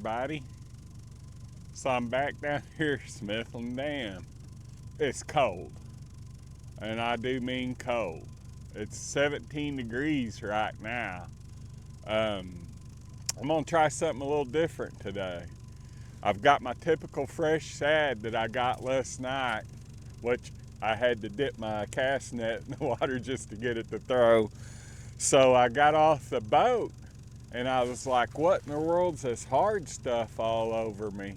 everybody. So I'm back down here at Smithland Dam. It's cold, and I do mean cold. It's 17 degrees right now. I'm gonna try something a little different today. I've got my typical fresh shad that I got last night, which I had to dip my cast net in the water just to get it to throw. So I got off the boat and I was like, what in the world's this hard stuff all over me?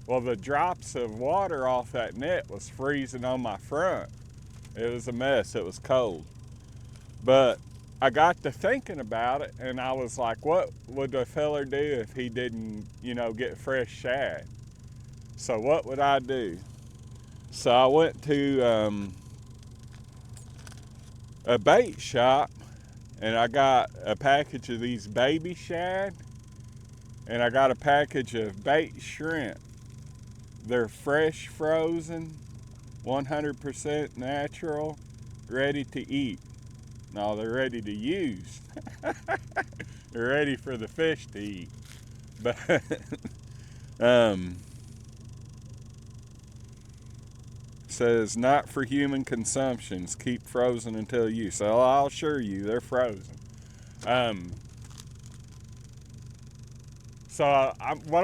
Well, the drops of water off that net was freezing on my front. It was a mess, it was cold. But I got to thinking about it and I was like, what would a feller do if he didn't, get fresh shad? So what would I do? So I went to a bait shop and I got a package of these baby shad and I got a package of bait shrimp. They're fresh frozen, 100% natural, ready to eat. No, they're ready to use. They're ready for the fish to eat. But says not for human consumptions. Keep frozen until use. So I'll assure you, they're frozen. What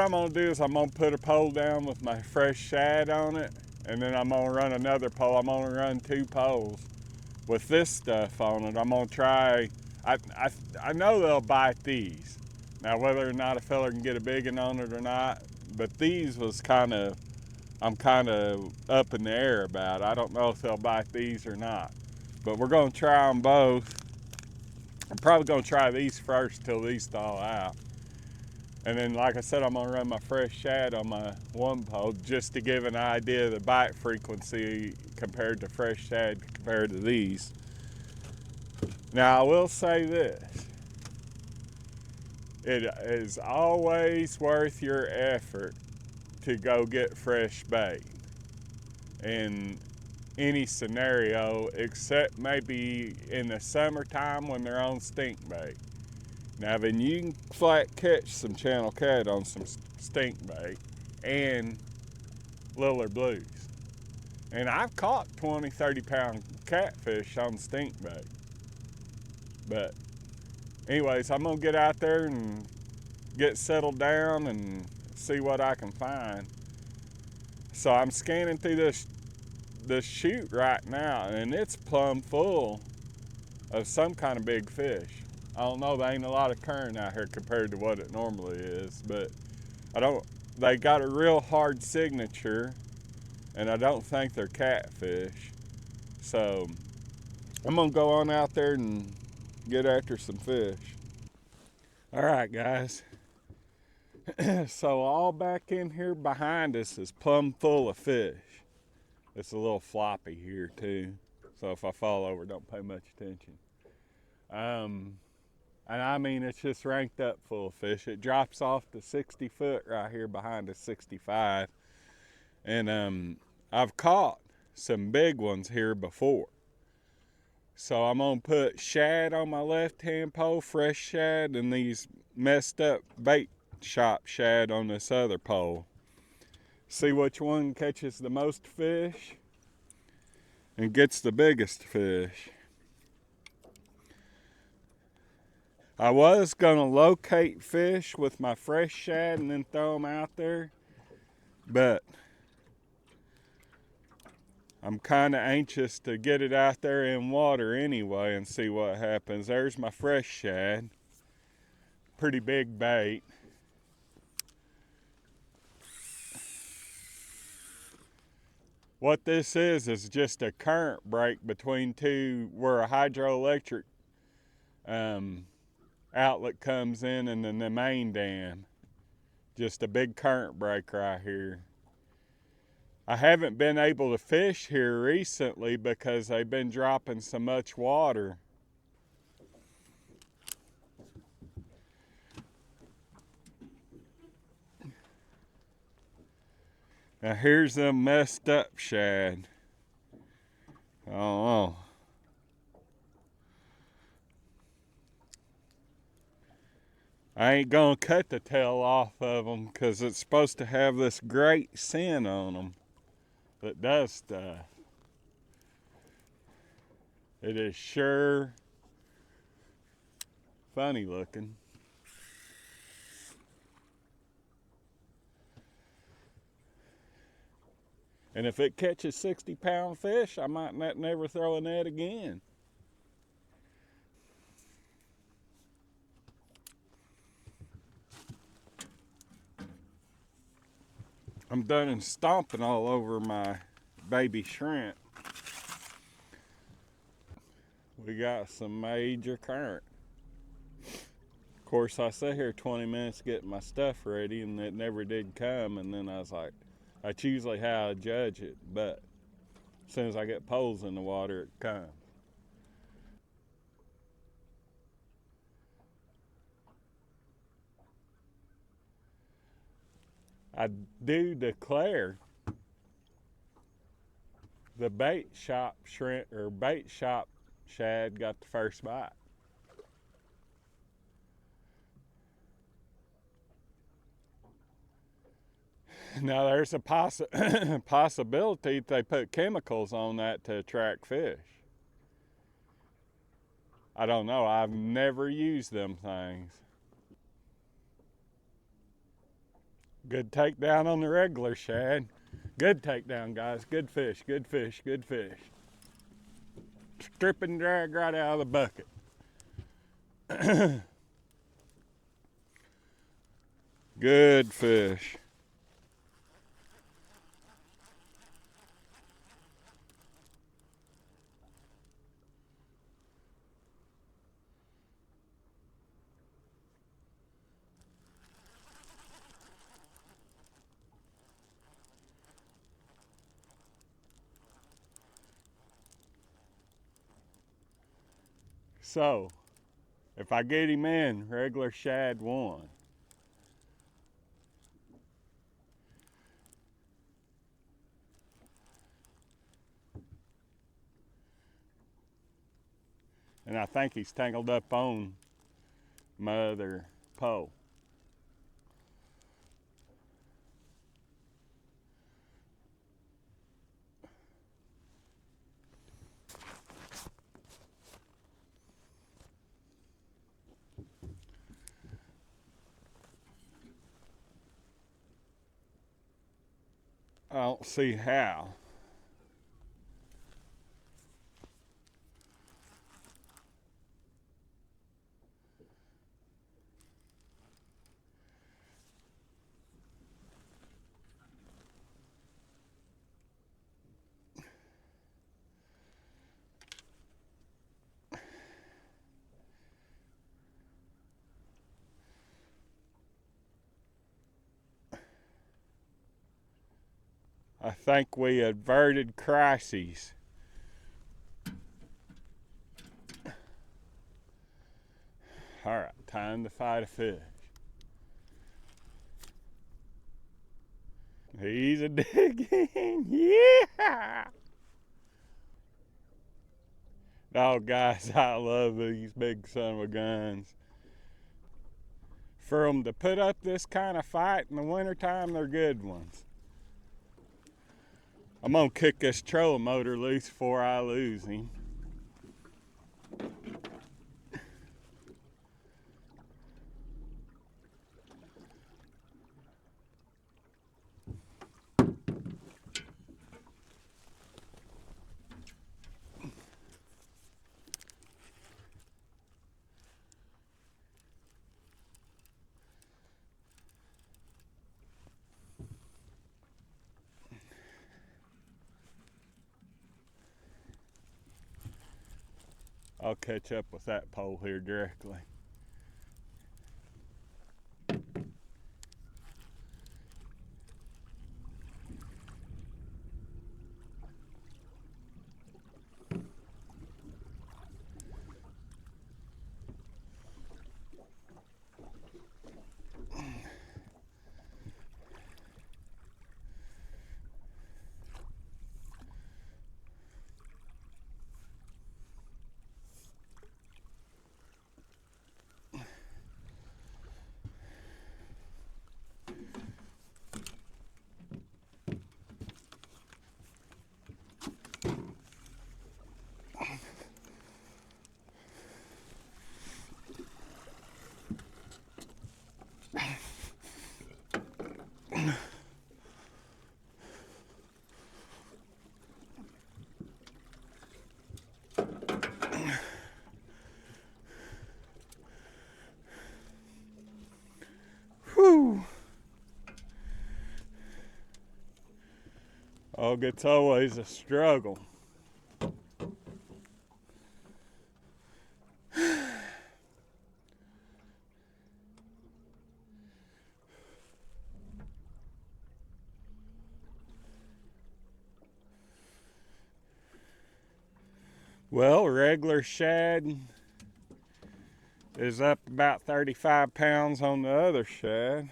I'm gonna do is I'm gonna put a pole down with my fresh shad on it, and then I'm gonna run another pole. I'm gonna run 2 poles with this stuff on it. I'm gonna try. I know they'll bite these. Now whether or not a fella can get a big one on it or not, but these was I'm kind of up in the air about. I don't know if they'll bite these or not, but we're gonna try them both. I'm probably gonna try these first till these thaw out. And then, like I said, I'm gonna run my fresh shad on my one pole just to give an idea of the bite frequency compared to fresh shad compared to these. Now, I will say this. It is always worth your effort to go get fresh bait in any scenario, except maybe in the summertime when they're on stink bait. Now then you can flat catch some channel cat on some stink bait and liller blues. And I've caught 20, 30 pound catfish on stink bait. But anyways, I'm gonna get out there and get settled down and see what I can find. So I'm scanning through this chute right now and it's plumb full of some kind of big fish. I don't know, there ain't a lot of current out here compared to what it normally is, but they got a real hard signature and I don't think they're catfish. So I'm gonna go on out there and get after some fish. All right, guys. So all back in here behind us is plumb full of fish. It's a little floppy here too. So if I fall over, don't pay much attention. And I mean, it's just ranked up full of fish. It drops off to 60 foot right here behind us, 65. And I've caught some big ones here before. So I'm gonna put shad on my left-hand pole, fresh shad, and these messed up bait shop shad on this other pole. See which one catches the most fish and gets the biggest fish. I was gonna locate fish with my fresh shad and then throw them out there, but I'm kind of anxious to get it out there in water anyway and see what happens. There's my fresh shad. Pretty big bait. What this is just a current break between two, where a hydroelectric outlet comes in and then the main dam. Just a big current break right here. I haven't been able to fish here recently because they've been dropping so much water. Now here's them messed up shad. Oh. I ain't gonna cut the tail off of them because it's supposed to have this great scent on them that does stuff. It is sure funny looking. And if it catches 60-pound fish, I might not never throw a net again. I'm done and stomping all over my baby shrimp. We got some major current. Of course, I sat here 20 minutes getting my stuff ready and it never did come. And then I was like, that's usually how I judge it, but as soon as I get poles in the water, it comes. I do declare the bait shop shrimp or bait shop shad got the first bite. Now there's a possibility that they put chemicals on that to attract fish. I don't know. I've never used them things. Good takedown on the regular shad. Good takedown, guys. Good fish, good fish, good fish. Strip and drag right out of the bucket. Good fish. So, if I get him in, regular shad won. And I think he's tangled up on my other pole. I don't see how. I think we averted crises. All right, time to fight a fish. He's a digging, yeah! Oh, guys, I love these big son of a guns. For them to put up this kind of fight in the wintertime, they're good ones. I'm gonna kick this trolling motor loose before I lose him. I'll catch up with that pole here directly. Oh, it's always a struggle. Well, regular shad is up about 35 pounds on the other shad.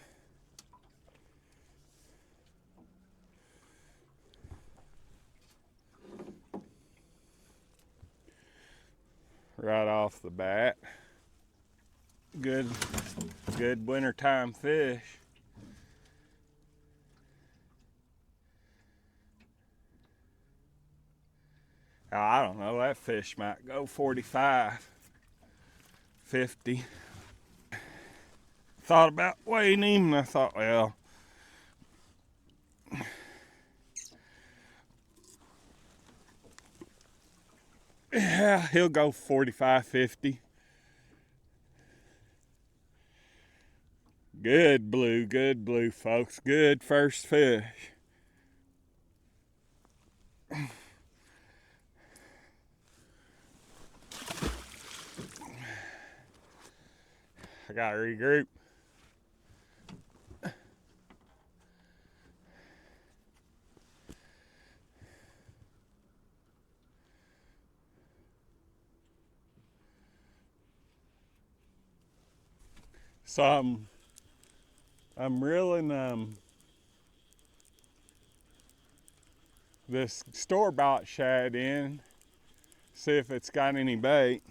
Right off the bat. Good wintertime fish. I don't know, that fish might go 45, 50. Thought about weighing him, and I thought, well, yeah, he'll go 45, 50. Good blue, folks. Good first fish. I gotta regroup. So I'm reeling this store-bought shad in, see if it's got any bait.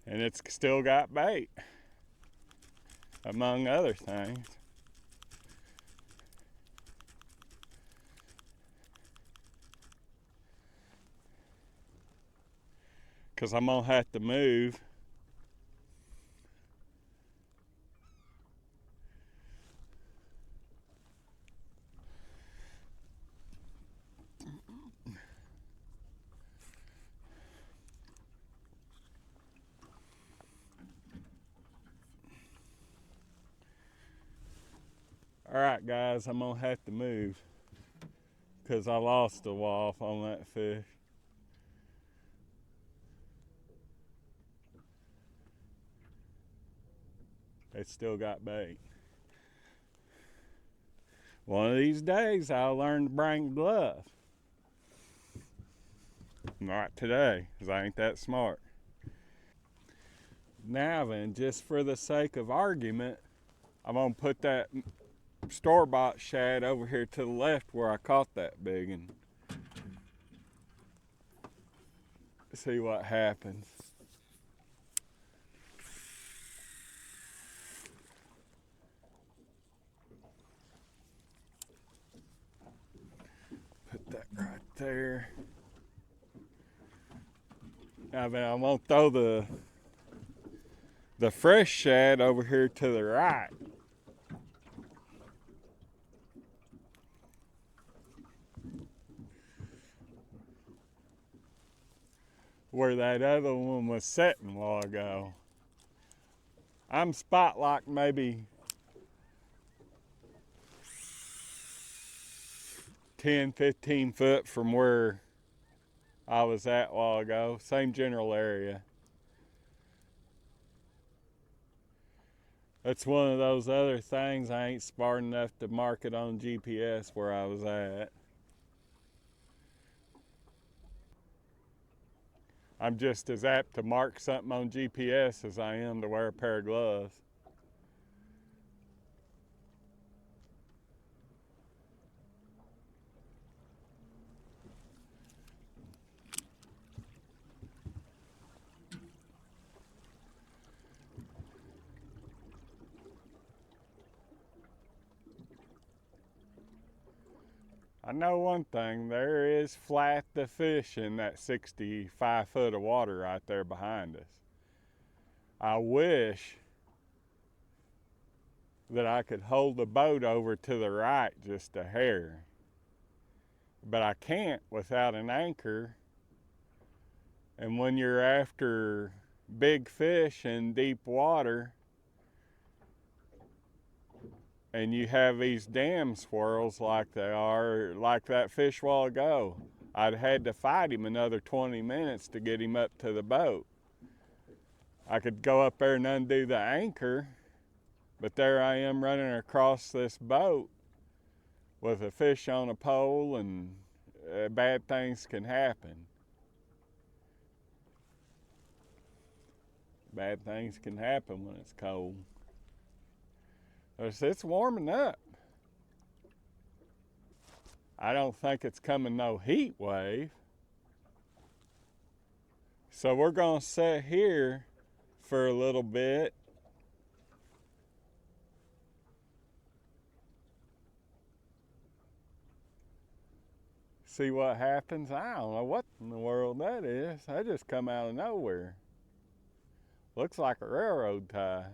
And it's still got bait, among other things. Because I'm gonna have to move. All right, guys, I'm gonna have to move because I lost a waff on that fish. It's still got bait. One of these days, I'll learn to bring gloves. Not today, because I ain't that smart. Now then, just for the sake of argument, I'm gonna put that store-bought shad over here to the left where I caught that big and see what happens. Put that right there. Now then, I'm gonna throw the fresh shad over here to the right. Where that other one was sitting a while ago. I'm spot locked maybe 10, 15 foot from where I was at a while ago. Same general area. That's one of those other things I ain't smart enough to mark it on GPS where I was at. I'm just as apt to mark something on GPS as I am to wear a pair of gloves. I know one thing, there is flat the fish in that 65 foot of water right there behind us. I wish that I could hold the boat over to the right just a hair, but I can't without an anchor. And when you're after big fish in deep water, and you have these dam swirls like they are, like that fish while ago. I'd had to fight him another 20 minutes to get him up to the boat. I could go up there and undo the anchor, but there I am running across this boat with a fish on a pole, and bad things can happen. Bad things can happen when it's cold. It's warming up. I don't think it's coming no heat wave. So we're gonna sit here for a little bit. See what happens. I don't know what in the world that is. That just come out of nowhere. Looks like a railroad tie.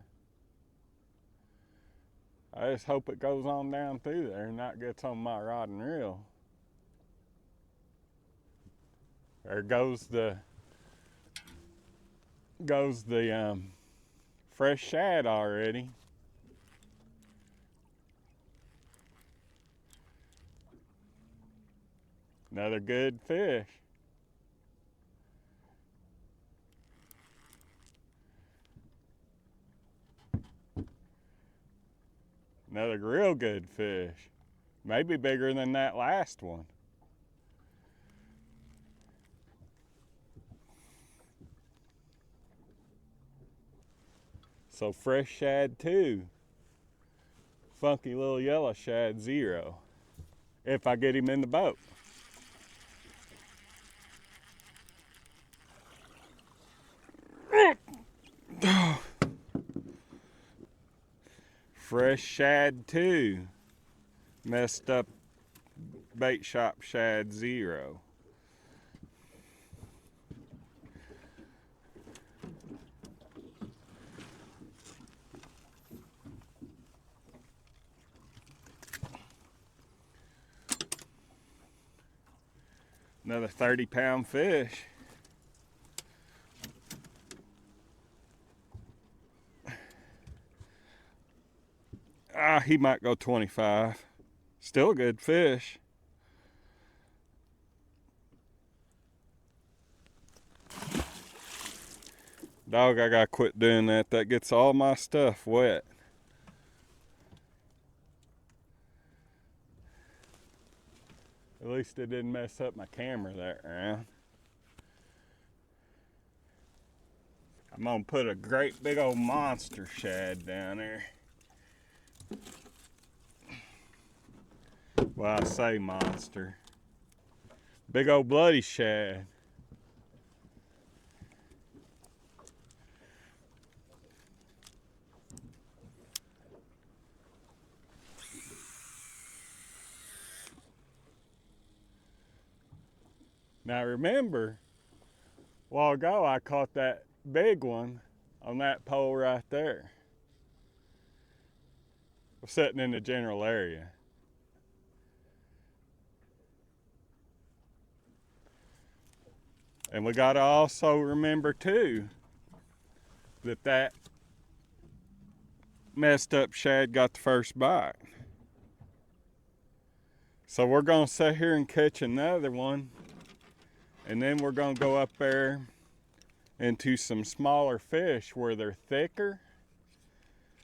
I just hope it goes on down through there and not gets on my rod and reel. There goes the fresh shad already. Another good fish. Another real good fish. Maybe bigger than that last one. So fresh shad 2. Funky little yellow shad 0. If I get him in the boat. Fresh shad 2. Messed up bait shop shad 0. Another 30-pound fish. He might go 25. Still a good fish. Dog, I gotta quit doing that. That gets all my stuff wet. At least it didn't mess up my camera that round. I'm gonna put a great big old monster shad down there. Well, I say monster. Big old bloody shad. Now remember, a while ago I caught that big one on that pole right there. We're sitting in the general area. And we gotta also remember too that messed up shad got the first bite. So we're gonna sit here and catch another one, and then we're gonna go up there into some smaller fish where they're thicker,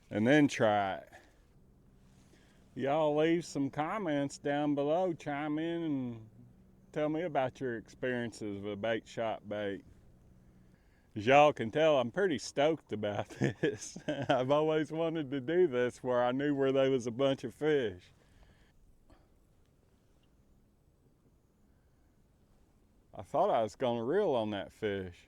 and then try it. Y'all leave some comments down below, chime in and tell me about your experiences with a bait shop bait. As y'all can tell, I'm pretty stoked about this. I've always wanted to do this where I knew where there was a bunch of fish. I thought I was gonna reel on that fish.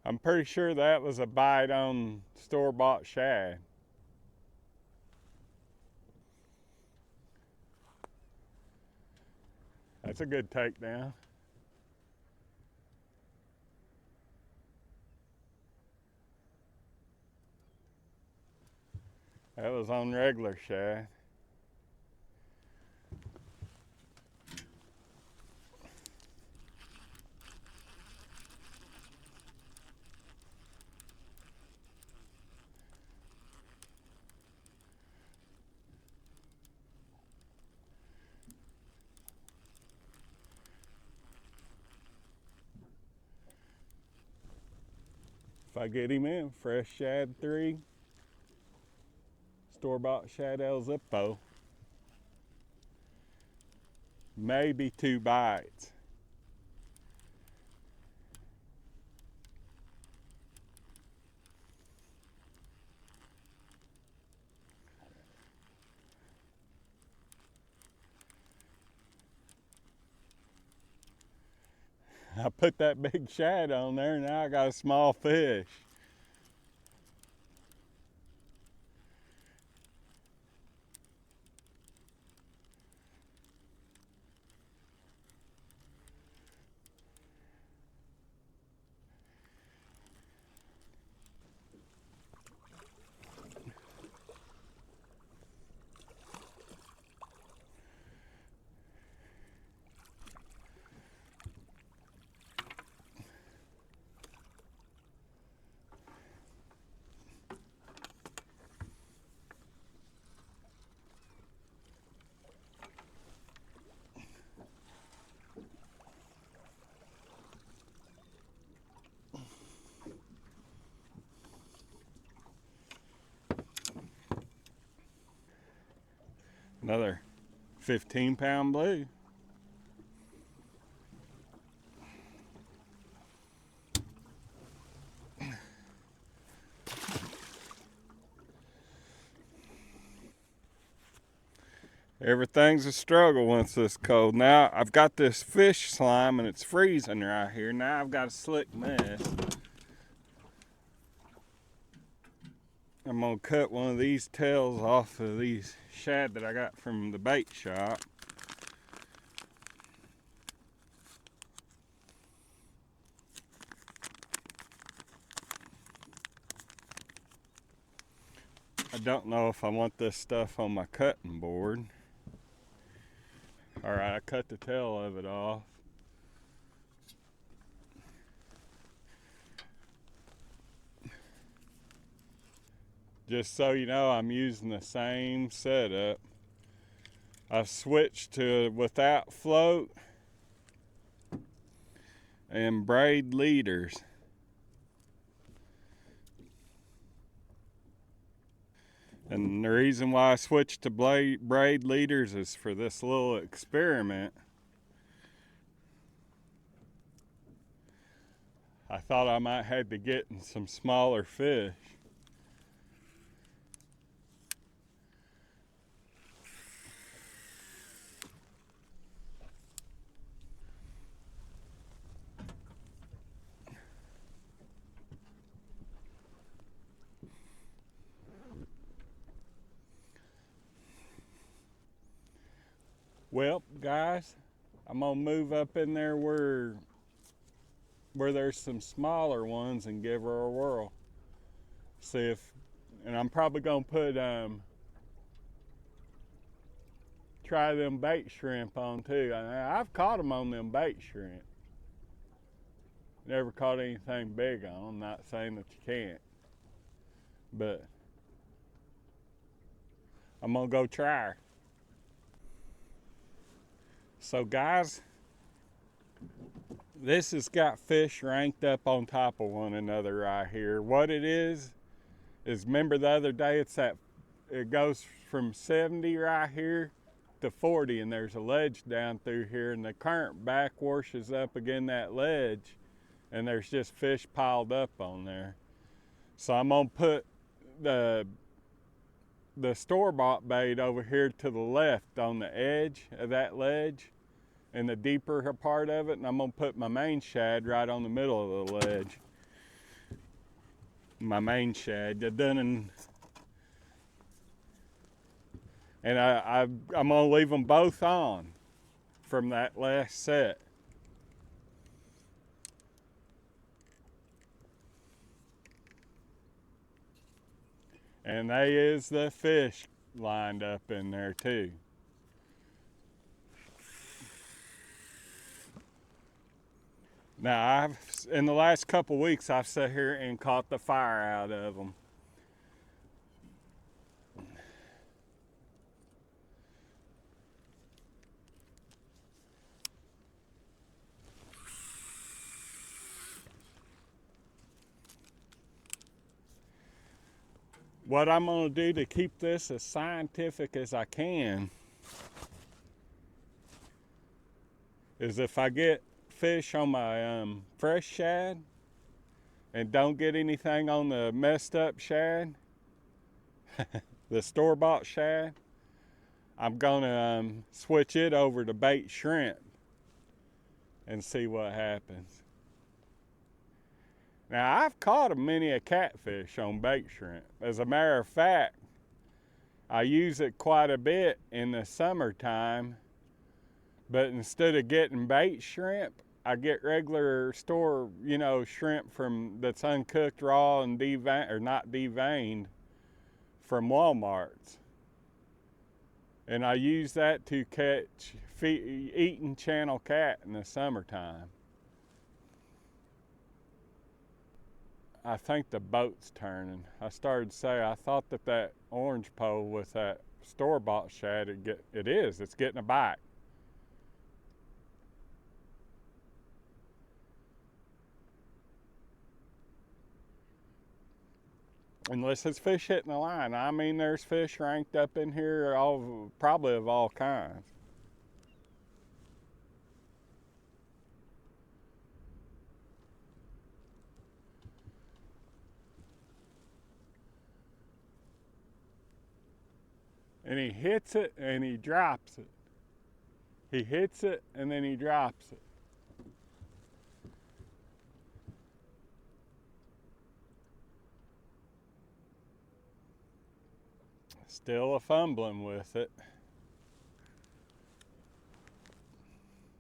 I'm pretty sure that was a bite on store-bought shad. That's a good takedown. That was on regular shad. If I get him in, fresh shad 3, store-bought shad El Zippo, maybe 2 bites. I put that big shad on there, now I got a small fish. Another 15-pound blue. Everything's a struggle once it's cold. Now I've got this fish slime and it's freezing right here. Now I've got a slick mess. I'm gonna cut one of these tails off of these shad that I got from the bait shop. I don't know if I want this stuff on my cutting board. Alright, I cut the tail of it off. Just so you know, I'm using the same setup. I've switched to without float and braid leaders. And the reason why I switched to braid leaders is for this little experiment. I thought I might have to get some smaller fish. Well, guys, I'm gonna move up in there where there's some smaller ones and give her a whirl. See if, and I'm probably gonna put try them bait shrimp on too. I've caught them on them bait shrimp. Never caught anything big on them. I'm not saying that you can't, but I'm gonna go try her. So guys, this has got fish ranked up on top of one another right here. What it is remember the other day it goes from 70 right here to 40, and there's a ledge down through here, and the current back washes up again that ledge, and there's just fish piled up on there. So I'm gonna put the store-bought bait over here to the left on the edge of that ledge in the deeper part of it, and I'm gonna put my main shad right on the middle of the ledge. my main shad. And I'm gonna leave them both on from that last set. And they is the fish lined up in there too. Now in the last couple weeks, I've sat here and caught the fire out of them. What I'm gonna do to keep this as scientific as I can is if I get fish on my fresh shad and don't get anything on the messed up shad, the store-bought shad, I'm gonna switch it over to bait shrimp and see what happens. Now, I've caught many a catfish on bait shrimp. As a matter of fact, I use it quite a bit in the summertime, but instead of getting bait shrimp, I get regular store, shrimp that's uncooked, raw, and not deveined from Walmart's. And I use that to catch eating channel cat in the summertime. I think the boat's turning. I started to say I thought that orange pole with that store-bought shad, it's getting a bite. Unless it's fish hitting the line. I mean, there's fish ranked up in here, probably of all kinds. And he hits it and he drops it. He hits it and then he drops it. Still a fumbling with it.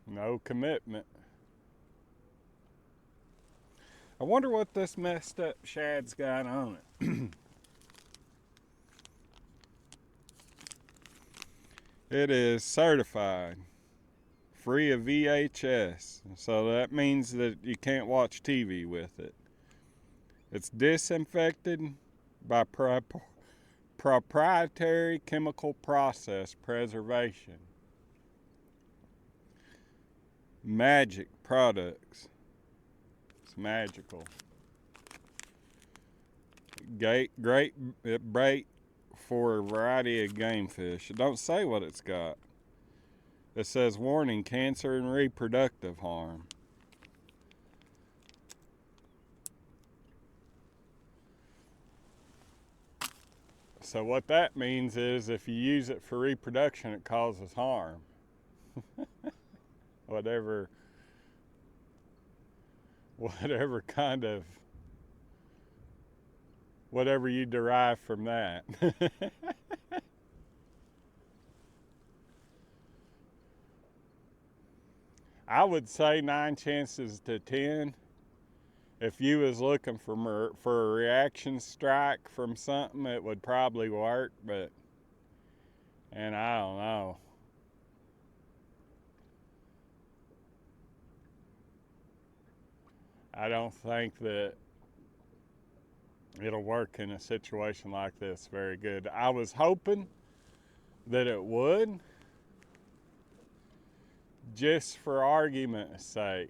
No commitment. I wonder what this messed up shad's got on it. It is certified, free of VHS, so that means that you can't watch TV with it. It's disinfected by proprietary chemical process preservation. Magic products. It's magical. Great bait for a variety of game fish. It don't say what it's got. It says warning, cancer and reproductive harm. So what that means is if you use it for reproduction, it causes harm. whatever you derive from that. I would say 9 chances to 10. If you was looking for a reaction strike from something, it would probably work, and I don't know. I don't think that it'll work in a situation like this very good. I was hoping that it would, just for argument's sake.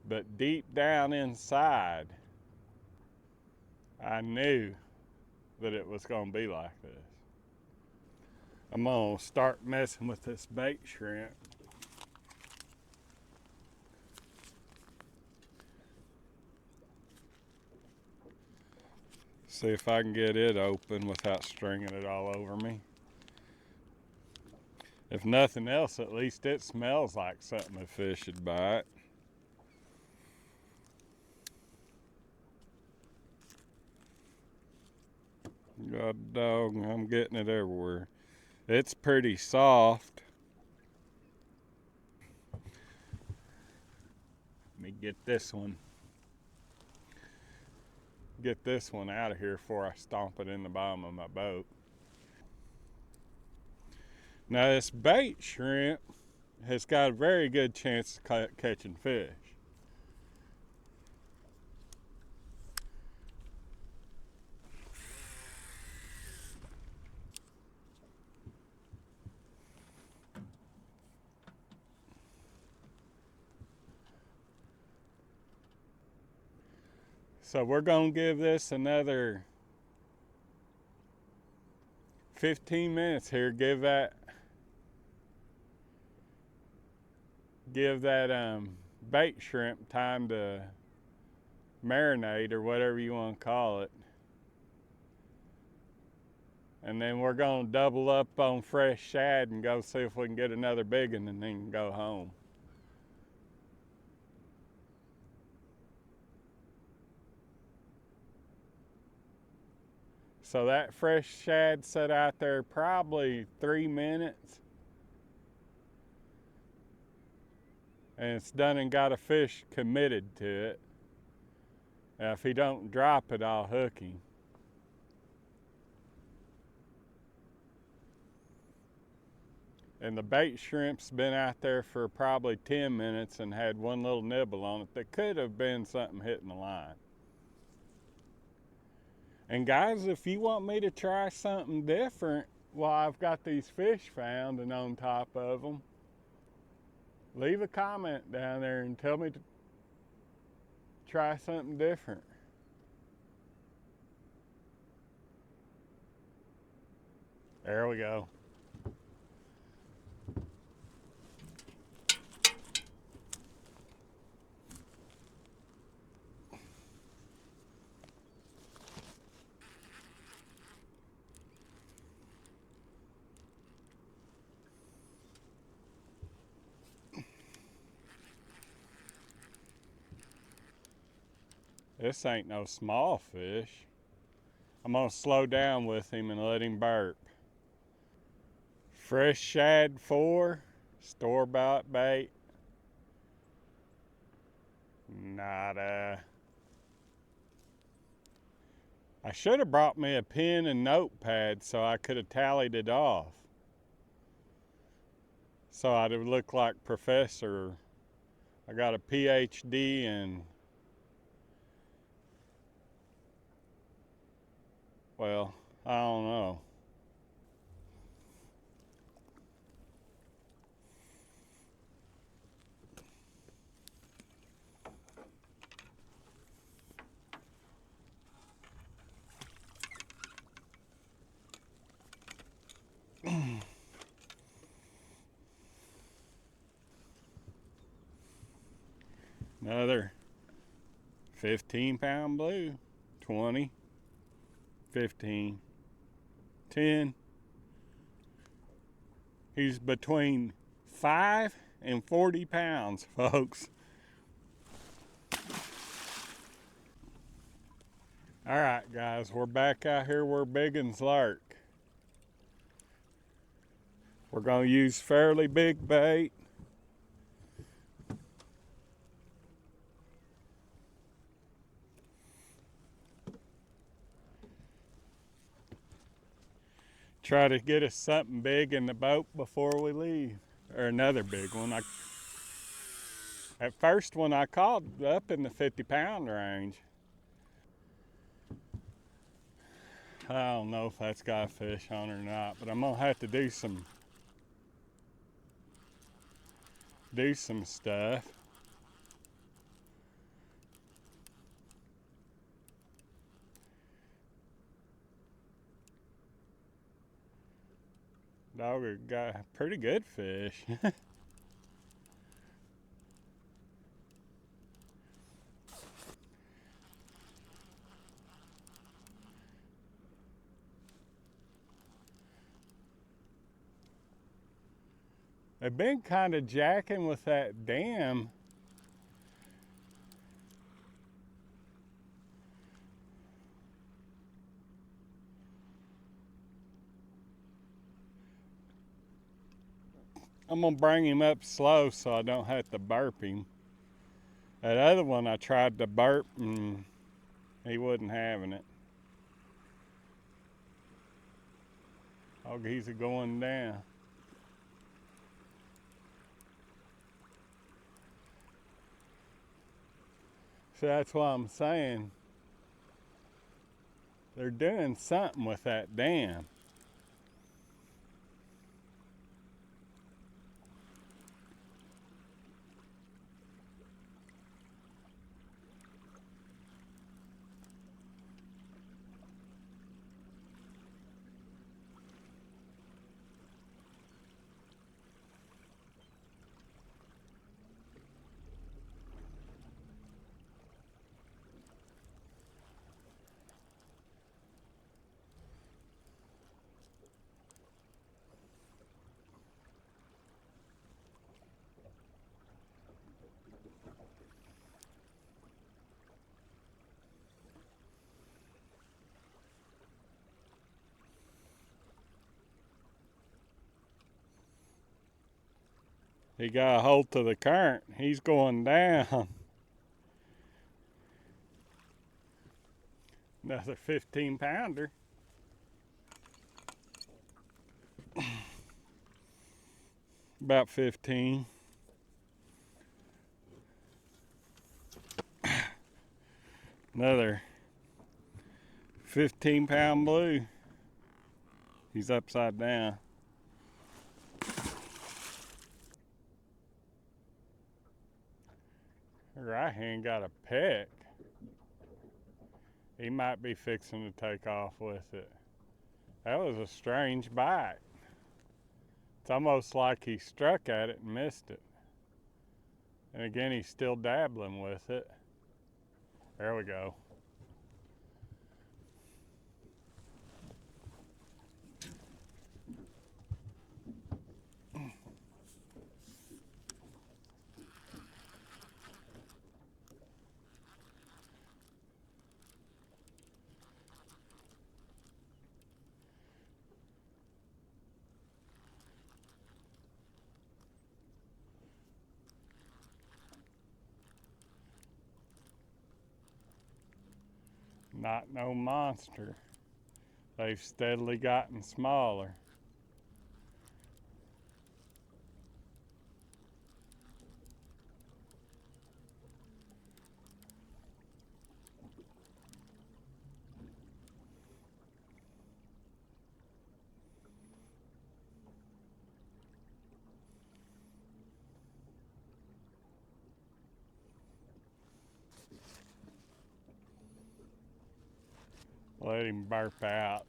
But deep down inside, I knew that it was going to be like this. I'm going to start messing with this bait shrimp. See if I can get it open without stringing it all over me. If nothing else, at least it smells like something a fish should bite. God dog, I'm getting it everywhere. It's pretty soft. Let me get this one. Get this one out of here before I stomp it in the bottom of my boat. Now this bait shrimp has got a very good chance of catching fish. So we're gonna give this another 15 minutes here. Give that bait shrimp time to marinate or whatever you want to call it. And then we're gonna double up on fresh shad and go see if we can get another big one and then go home. So that fresh shad sat out there probably 3 minutes. And it's done and got a fish committed to it. Now if he don't drop it, I'll hook him. And the bait shrimp's been out there for probably 10 minutes and had one little nibble on it that could have been something hitting the line. And guys, if you want me to try something different while I've got these fish found and on top of them, leave a comment down there and tell me to try something different. There we go. This ain't no small fish. I'm gonna slow down with him and let him burp. Fresh shad 4, store-bought bait. Nada. I should have brought me a pen and notepad so I could have tallied it off. So I'd have looked like Professor. I got a PhD in, well, I don't know. Another 15-pound blue. 20, 15, 10. He's between 5 and 40 pounds, folks. All right, guys, we're back out here where big uns lurk. We're gonna use fairly big bait. Try to get us something big in the boat before we leave. Or another big one. At first one I caught up in the 50-pound range. I don't know if that's got a fish on or not, but I'm gonna have to do some stuff. Dog got a pretty good fish. They've been kind of jacking with that dam. I'm gonna bring him up slow so I don't have to burp him. That other one I tried to burp and he wasn't having it. Oh, he's going down. So that's why I'm saying they're doing something with that dam. He got a hold to the current. He's going down. Another 15-pounder. About 15. Another 15-pound blue. He's upside down. Her right hand got a peck. He might be fixing to take off with it. That was a strange bite. It's almost like he struck at it and missed it. And again, he's still dabbling with it. There we go. Not no monster. They've steadily gotten smaller. Let him burp out.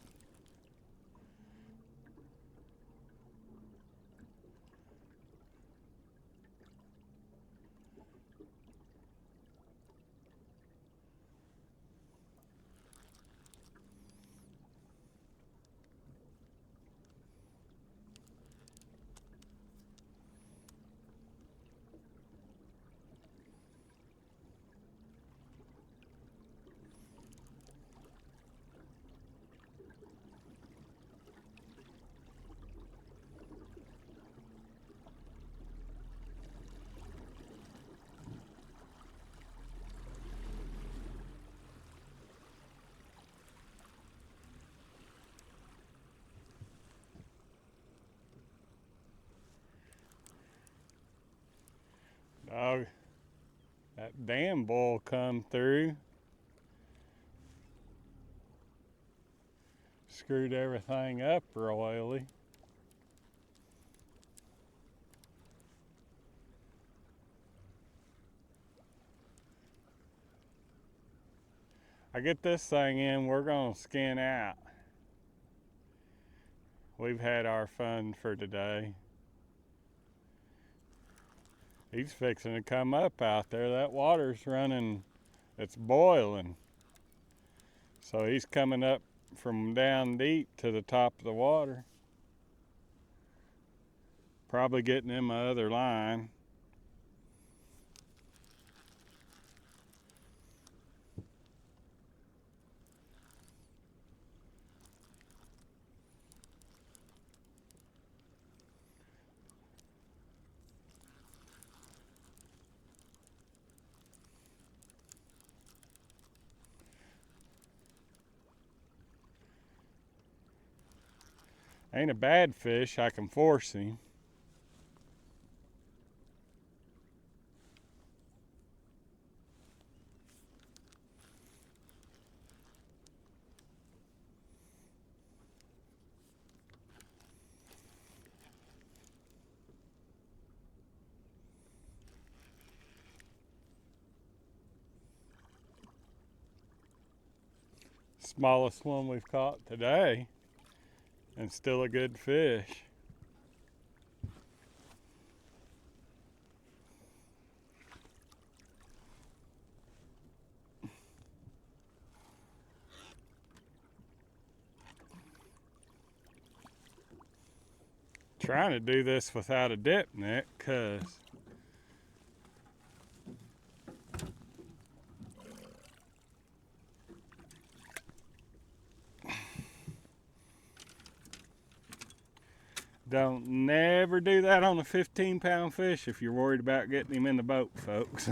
Dog, that damn bull come through. Screwed everything up royally. I get this thing in, we're gonna skin out. We've had our fun for today. He's fixing to come up out there. That water's running, it's boiling. So he's coming up from down deep to the top of the water. Probably getting in my other line. Ain't a bad fish, I can force him. Smallest one we've caught today, and still a good fish. Trying to do this without a dip net, cause don't never do that on a 15-pound fish if you're worried about getting him in the boat, folks.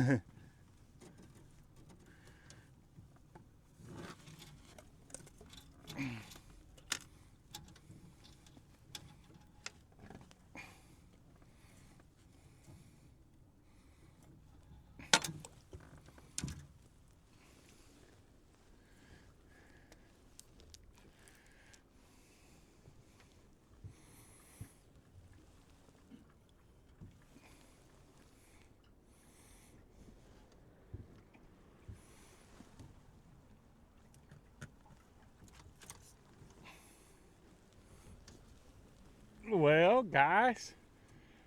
Well, guys,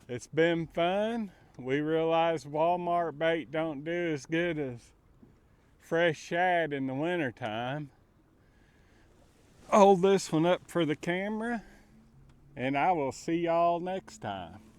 it's been fun. We realize Walmart bait don't do as good as fresh shad in the wintertime. Hold this one up for the camera, and I will see y'all next time.